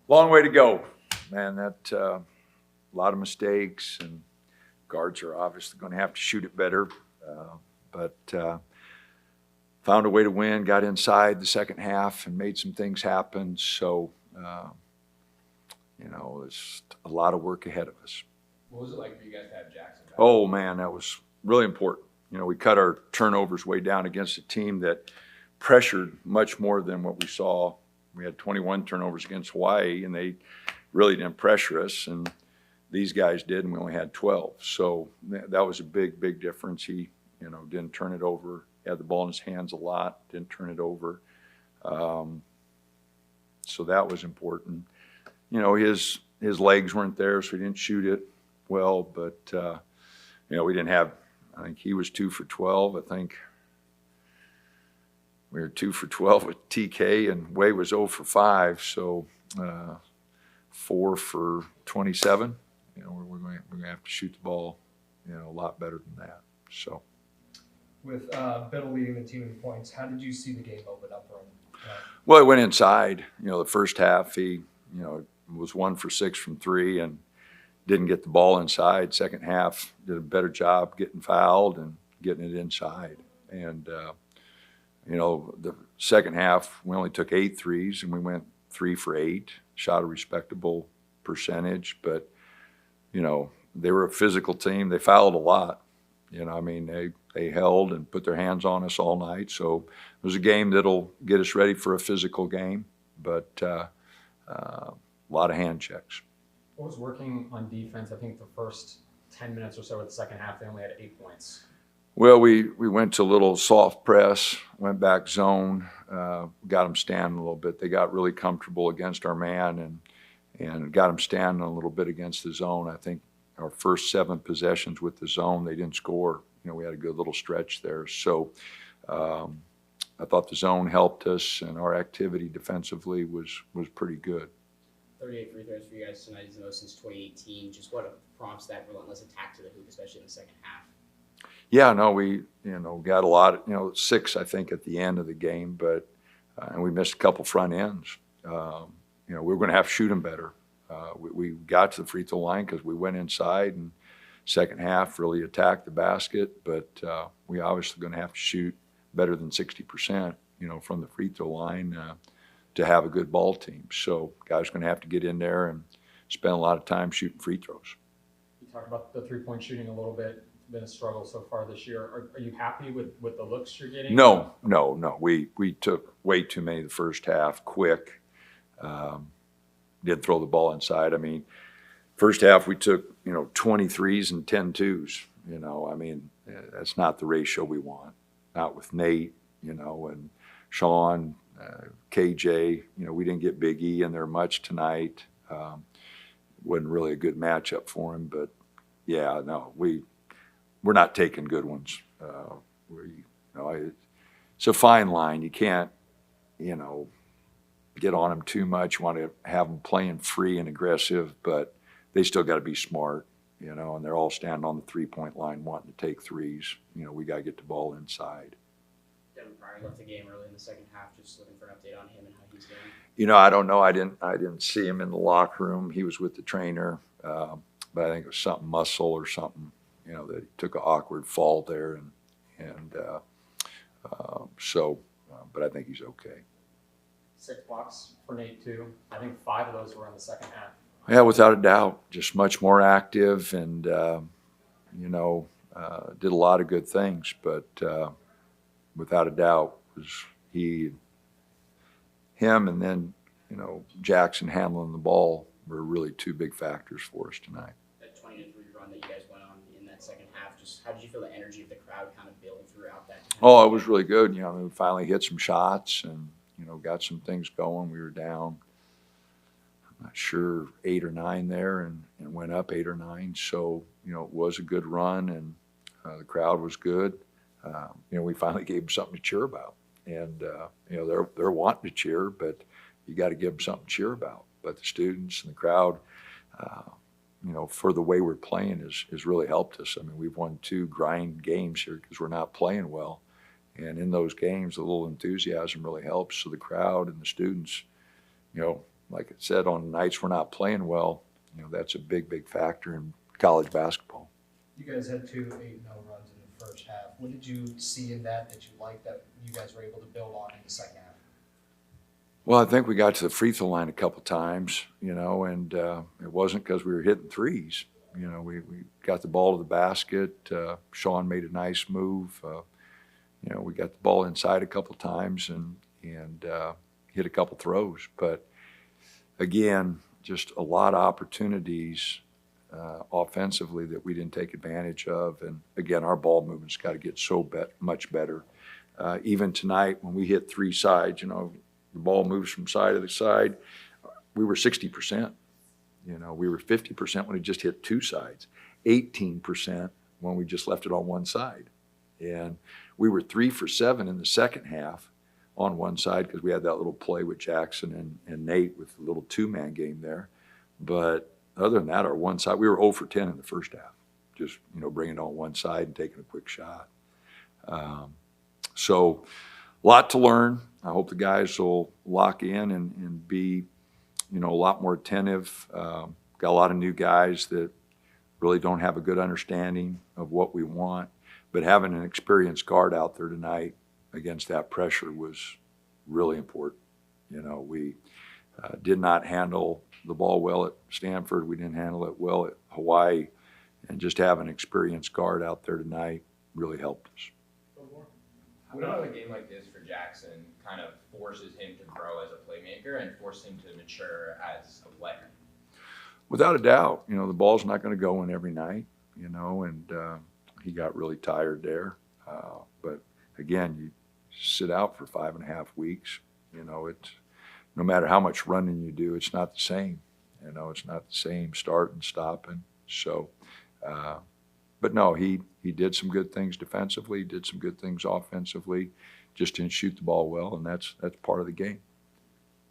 Long way to go, man. That a lot of mistakes, and guards are obviously going to have to shoot it better. But found a way to win. Got inside the second half and made some things happen. So there's a lot of work ahead of us. What was it like for you guys to have Jackson back? Oh man, that was really important. We cut our turnovers way down against a team that pressured much more than what we saw. We had 21 turnovers against Hawai'i, and they really didn't pressure us, and these guys did, and we only had 12. So that was a big, big difference. He, didn't turn it over. He had the ball in his hands a lot, didn't turn it over. So that was important. His legs weren't there, so he didn't shoot it well, but we didn't have. I think he was 2 for 12. I think we were 2 for 12 with TK, and Way was 0 for 5, so 4 for 27. We're going to have to shoot the ball, a lot better than that. So, with Biddle leading the team in points, how did you see the game open up for him? Well, it went inside. The first half he, was 1 for 6 from 3 and didn't get the ball inside. Second half did a better job getting fouled and getting it inside. And the second half, we only took 8 threes, and we went 3 for 8, shot a respectable percentage. But, they were a physical team. They fouled a lot. They held and put their hands on us all night. So it was a game that'll get us ready for a physical game, but a lot of hand checks. What was working on defense? I think the first 10 minutes or so of the second half, they only had 8 points. Well, we went to a little soft press, went back zone, got them standing a little bit. They got really comfortable against our man and got them standing a little bit against the zone. I think our first 7 possessions with the zone, they didn't score. We had a good little stretch there. So I thought the zone helped us, and our activity defensively was pretty good. 38 free throws for you guys tonight is the most since 2018. Just what prompts that relentless attack to the hoop, especially in the second half? Yeah, no, we got a lot of 6 I think at the end of the game, but and we missed a couple front ends. We were going to have to shoot them better. We got to the free throw line because we went inside, and second half really attacked the basket, but we obviously going to have to shoot better than 60%, from the free throw line to have a good ball team. So guys are going to have to get in there and spend a lot of time shooting free throws. You talked about the three-point shooting a little bit. It's been a struggle so far this year. Are you happy with the looks you're getting? No. We took way too many the first half, quick. Didn't throw the ball inside. First half we took 23s and 10 twos. That's not the ratio we want. Not with Nate, and Sean, KJ. We didn't get Big E in there much tonight. Wasn't really a good matchup for him, but yeah, no, we're not taking good ones. It's a fine line. You can't, get on them too much. You want to have them playing free and aggressive, but they still got to be smart, and they're all standing on the three-point line wanting to take threes. We got to get the ball inside. Devin Pryor left the game early in the second half. Just looking for an update on him and how he's doing. I don't know. I didn't see him in the locker room. He was with the trainer, but I think it was something muscle or something. That he took an awkward fall there, but I think he's okay. 6 blocks for Nate too. I think 5 of those were in the second half. Yeah, without a doubt, just much more active and did a lot of good things. But without a doubt, was him, and then Jackson handling the ball were really 2 big factors for us tonight. That 20-3 run that you guys went on in that second half, just how did you feel the energy of the crowd kind of build throughout that? Oh, it was really good. We finally hit some shots and got some things going. We were down, I'm not sure, 8 or 9 there, and went up 8 or 9. So it was a good run, and the crowd was good. We finally gave them something to cheer about, and they're wanting to cheer, but you got to give them something to cheer about. But the students and the crowd, for the way we're playing, has really helped us. We've won 2 grind games here because we're not playing well. And in those games, a little enthusiasm really helps. So the crowd and the students, like I said, on nights we're not playing well, that's a big, big factor in college basketball. You guys had 2 8-0 runs in the first half. What did you see in that you liked that you guys were able to build on in the second half? Well, I think we got to the free throw line a couple times, and it wasn't because we were hitting threes. We got the ball to the basket. Sean made a nice move. We got the ball inside a couple times and hit a couple throws. But again, just a lot of opportunities offensively that we didn't take advantage of. And again, our ball movement's got to get much better. Even tonight when we hit 3 sides, the ball moves from side to side. We were 60%. We were 50% when we just hit 2 sides, 18% when we just left it on one side. And we were 3 for 7 in the second half on one side because we had that little play with Jackson and Nate with the little 2-man game there. But other than that, our one side, we were 0 for 10 in the first half, just, bringing it on one side and taking a quick shot. So a lot to learn. I hope the guys will lock in and be, a lot more attentive. Got a lot of new guys that really don't have a good understanding of what we want. But having an experienced guard out there tonight against that pressure was really important. We did not handle the ball well at Stanford. We didn't handle it well at Hawai'i. And just having an experienced guard out there tonight really helped us. What about a game like this for Jackson kind of forces him to grow as a playmaker and forces him to mature as a player? Without a doubt, the ball's not going to go in every night, and he got really tired there. But again, you sit out for 5.5 weeks. It's no matter how much running you do, it's not the same. It's not the same start and stopping. So, but no, he did some good things defensively, did some good things offensively, just didn't shoot the ball well, and that's part of the game.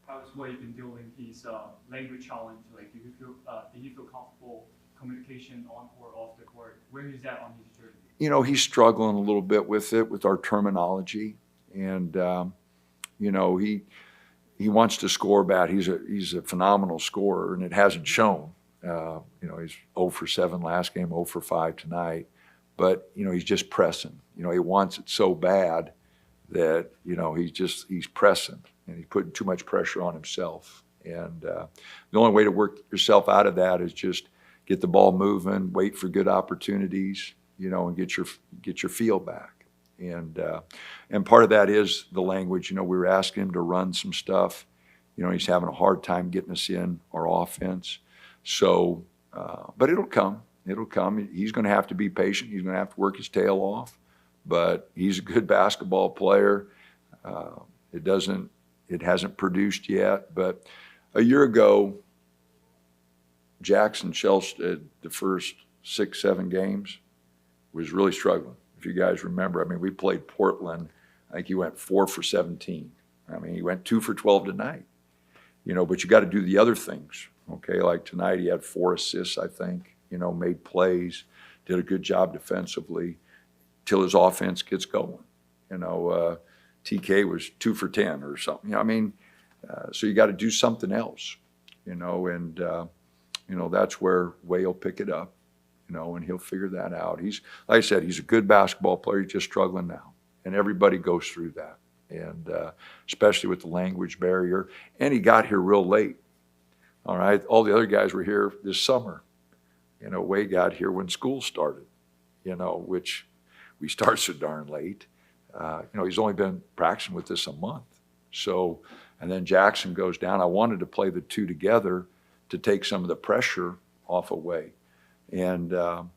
How's Hawai'i been dealing his language challenge? Like, did he feel comfortable communication on or off the court? Where is that on his journey? He's struggling a little bit with it, with our terminology, and he wants to score bad. He's a phenomenal scorer, and it hasn't shown. He's 0 for 7 last game, 0 for 5 tonight, but he's just pressing. He wants it so bad that he's pressing, and he's putting too much pressure on himself. And the only way to work yourself out of that is just get the ball moving, wait for good opportunities, and get your feel back. And part of that is the language. We were asking him to run some stuff. He's having a hard time getting us in our offense. So, but it'll come. It'll come. He's going to have to be patient. He's going to have to work his tail off. But he's a good basketball player. It hasn't produced yet. But a year ago, Jackson Shelstead, the first 6-7 games, was really struggling. If you guys remember, we played Portland. I think he went 4 for 17. He went 2 for 12 tonight. But you got to do the other things. Okay, like tonight he had 4 assists, I think. Made plays, did a good job defensively till his offense gets going. TK was 2 for 10 or something. So you got to do something else. And that's where Way will pick it up. And he'll figure that out. He's, like I said, he's a good basketball player. He's just struggling now, and everybody goes through that. And especially with the language barrier. And he got here real late. All right, all the other guys were here this summer. Way got here when school started. Which we start so darn late. He's only been practicing with this a month. So, and then Jackson goes down. I wanted to play the two together to take some of the pressure off of Way. And, so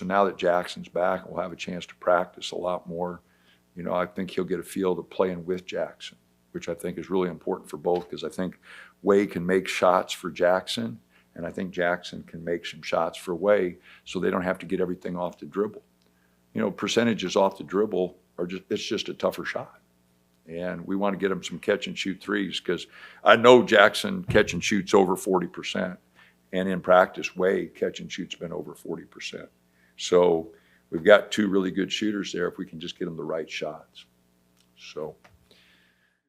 now that Jackson's back, we'll have a chance to practice a lot more. I think he'll get a feel to playing with Jackson, which I think is really important for both, because I think Way can make shots for Jackson, and I think Jackson can make some shots for Way, so they don't have to get everything off the dribble. Percentages off the dribble it's just a tougher shot. And we want to get them some catch and shoot threes, because I know Jackson catch and shoots over 40%. And in practice, Way catch and shoot's been over 40%. So we've got 2 really good shooters there if we can just get them the right shots. So